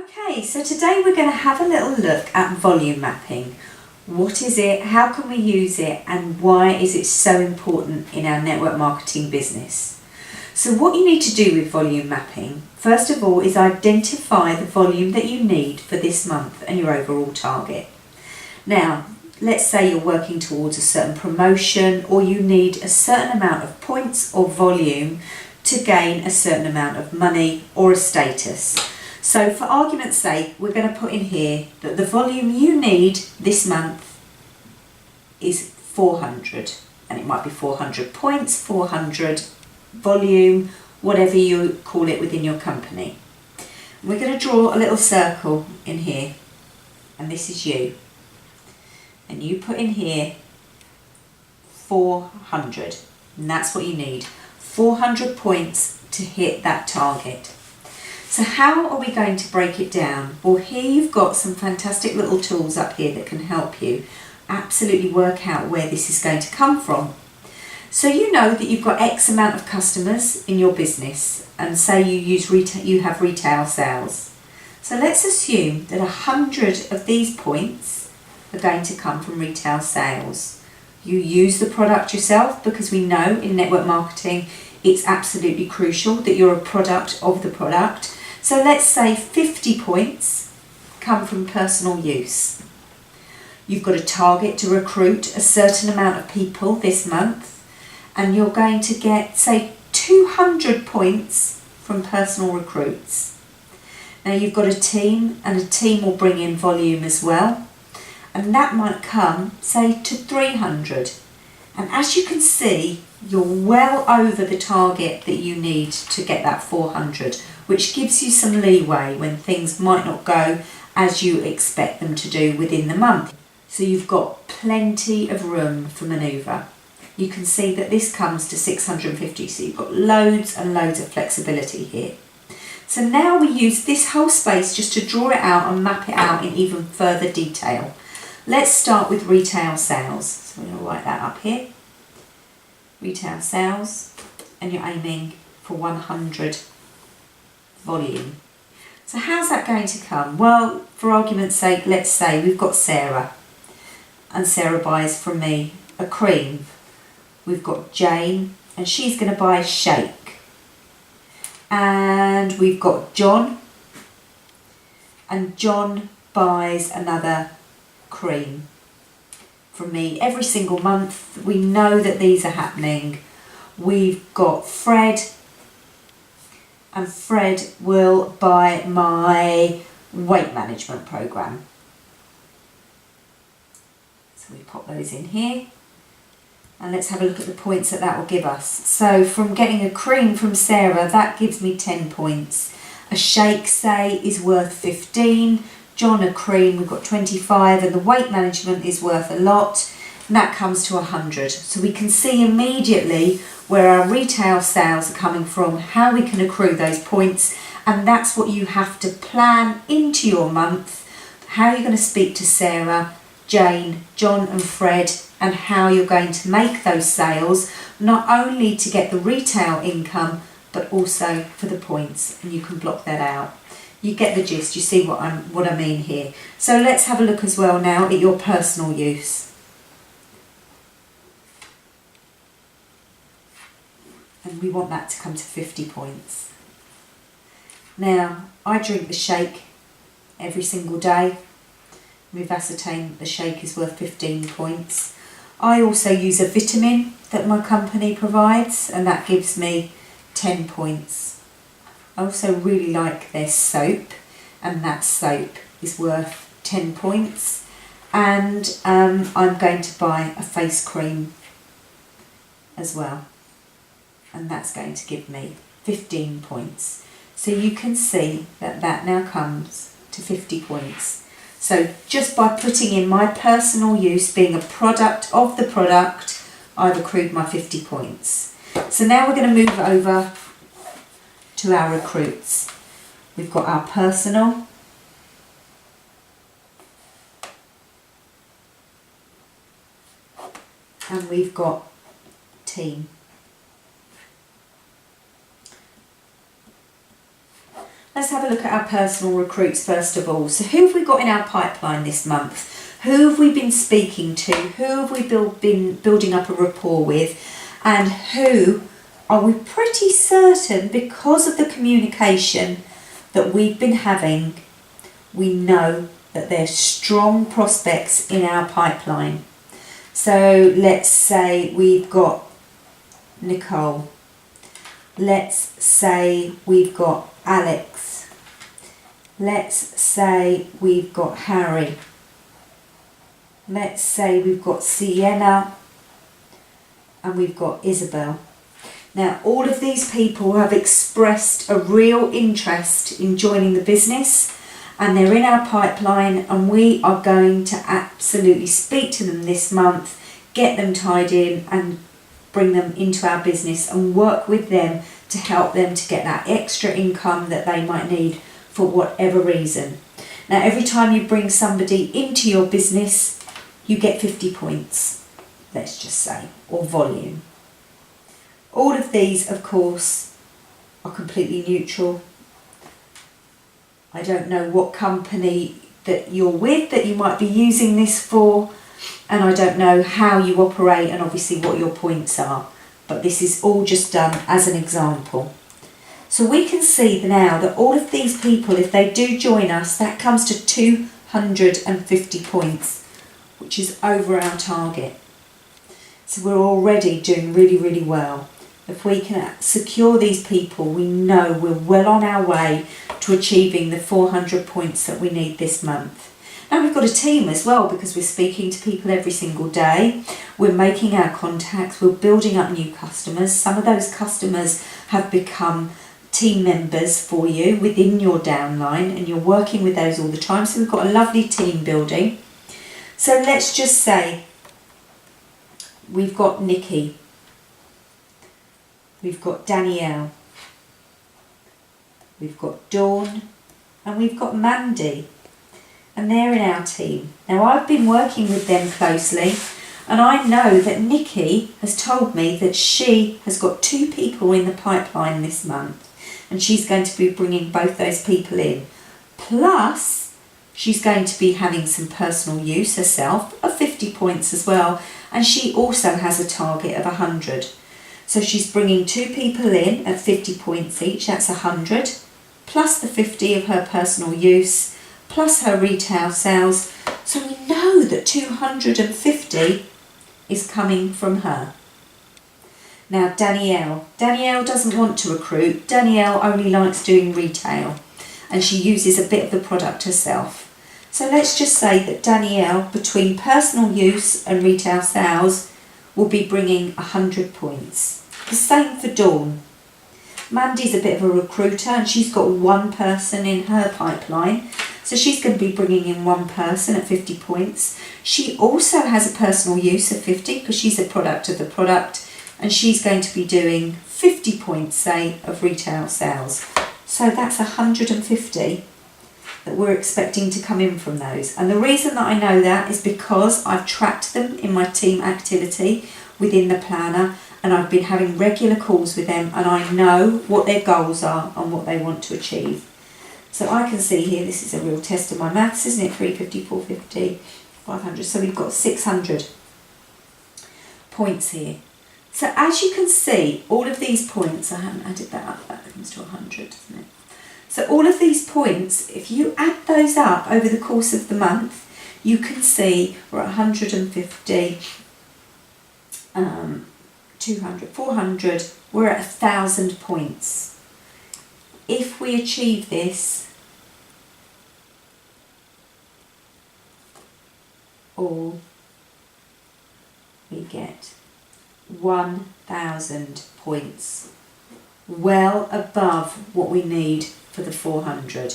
Okay, so today we're going to have a little look at volume mapping. What is it, how can we use it, and why is it so important in our network marketing business? So what you need to do with volume mapping, first of all, is identify the volume that you need for this month and your overall target. Now, let's say you're working towards a certain promotion or you need a certain amount of points or volume to gain a certain amount of money or a status. So for argument's sake, we're going to put in here that the volume you need this month is 400, and it might be 400 points, 400 volume, whatever you call it within your company. We're going to draw a little circle in here, and this is you. And you put in here 400, and that's what you need, 400 points to hit that target. So how are we going to break it down? Well, here you've got some fantastic little tools up here that can help you absolutely work out where this is going to come from. So you know that you've got X amount of customers in your business, and say you have retail sales. So let's assume that 100 of these points are going to come from retail sales. You use the product yourself, because we know in network marketing it's absolutely crucial that you're a product of the product. So let's say 50 points come from personal use. You've got a target to recruit a certain amount of people this month, and you're going to get, say, 200 points from personal recruits. Now you've got a team, and a team will bring in volume as well, and that might come, say, to 300. And as you can see, you're well over the target that you need to get that 400, which gives you some leeway when things might not go as you expect them to do within the month. So you've got plenty of room for manoeuvre. You can see that this comes to 650, so you've got loads and loads of flexibility here. So now we use this whole space just to draw it out and map it out in even further detail. Let's start with retail sales. So I'm going to write that up here. Retail sales, and you're aiming for 100 volume. So how's that going to come? Well, for argument's sake, let's say we've got Sarah, and Sarah buys from me a cream. We've got Jane, and she's going to buy a shake. And we've got John, and John buys another cream from me every single month. We know that these are happening. We've got Fred, and Fred will buy my weight management program. So we pop those in here, and let's have a look at the points that that will give us. So from getting a cream from Sarah, that gives me 10 points. A shake, say, is worth 15. John, a cream, we've got 25, and the weight management is worth a lot, and that comes to 100. So we can see immediately where our retail sales are coming from, how we can accrue those points, and that's what you have to plan into your month, how you're going to speak to Sarah, Jane, John and Fred, and how you're going to make those sales, not only to get the retail income, but also for the points, and you can block that out. You get the gist, you see what I mean here. So let's have a look as well now at your personal use. And we want that to come to 50 points. Now, I drink the shake every single day. We've ascertained that the shake is worth 15 points. I also use a vitamin that my company provides, and that gives me 10 points. I also really like their soap, and that soap is worth 10 points. And I'm going to buy a face cream as well, and that's going to give me 15 points. So you can see that that now comes to 50 points. So just by putting in my personal use, being a product of the product, I've accrued my 50 points. So now we're going to move over to our recruits. We've got our personal, and we've got team. let's have a look at our personal recruits first of all. So who have we got in our pipeline this month? Who have we been speaking to? Who have we been building up a rapport with? And who are we pretty certain, because of the communication that we've been having, we know that they're strong prospects in our pipeline. So let's say we've got Nicole. Let's say we've got Alex. Let's say we've got Harry. Let's say we've got Sienna and we've got Isabel. Now, all of these people have expressed a real interest in joining the business, and they're in our pipeline, and we are going to absolutely speak to them this month, get them tied in and bring them into our business and work with them to help them to get that extra income that they might need for whatever reason. Now, every time you bring somebody into your business, you get 50 points, let's just say, or volume. All of these, of course, are completely neutral. I don't know what company that you're with that you might be using this for, and I don't know how you operate and obviously what your points are, but this is all just done as an example. So we can see now that all of these people, if they do join us, that comes to 250 points, which is over our target. So we're already doing really, really well. If we can secure these people, we know we're well on our way to achieving the 400 points that we need this month. Now we've got a team as well, because we're speaking to people every single day. We're making our contacts, we're building up new customers. Some of those customers have become team members for you within your downline, and you're working with those all the time. So we've got a lovely team building. So let's just say we've got Nikki, we've got Danielle, we've got Dawn, and we've got Mandy, and they're in our team. Now, I've been working with them closely, and I know that Nikki has told me that she has got 2 people in the pipeline this month, and she's going to be bringing both those people in. Plus, she's going to be having some personal use herself of 50 points as well, and she also has a target of 100. So she's bringing 2 people in at 50 points each, that's 100, plus the 50 of her personal use, plus her retail sales. So we know that 250 is coming from her. Now Danielle doesn't want to recruit. Danielle only likes doing retail, and she uses a bit of the product herself. So let's just say that Danielle, between personal use and retail sales, will be bringing 100 points. The same for Dawn. Mandy's a bit of a recruiter, and she's got 1 person in her pipeline, so she's going to be bringing in 1 person at 50 points. She also has a personal use of 50 because she's a product of the product, and she's going to be doing 50 points, say, of retail sales. So that's 150 that we're expecting to come in from those. And the reason that I know that is because I've tracked them in my team activity within the planner, and I've been having regular calls with them, and I know what their goals are and what they want to achieve. So I can see here, this is a real test of my maths, isn't it? 350, 450, 500. So we've got 600 points here. So as you can see, all of these points, I haven't added that up, that comes to 100, doesn't it? So all of these points, if you add those up over the course of the month, you can see we're at 150, 200, 400, we're at 1,000 points. If we achieve this, all we get 1,000 points, well above what we need for the 400.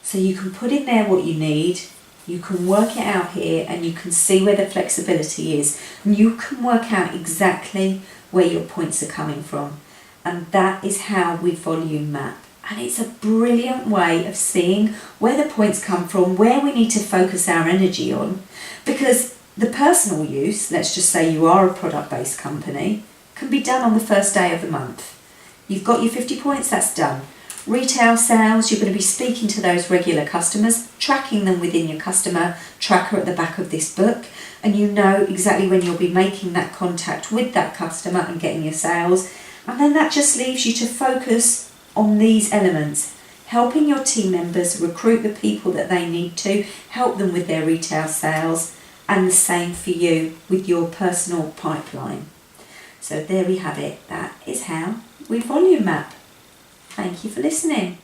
So you can put in there what you need, you can work it out here, and you can see where the flexibility is, and you can work out exactly where your points are coming from, and that is how we volume map. And it's a brilliant way of seeing where the points come from, where we need to focus our energy on, because the personal use, let's just say you are a product-based company, can be done on the first day of the month. You've got your 50 points, that's done. Retail sales, you're going to be speaking to those regular customers, tracking them within your customer tracker at the back of this book, and you know exactly when you'll be making that contact with that customer and getting your sales. And then that just leaves you to focus on these elements, helping your team members recruit the people that they need to, help them with their retail sales, and the same for you with your personal pipeline. So there we have it. That is how we volume map. Thank you for listening.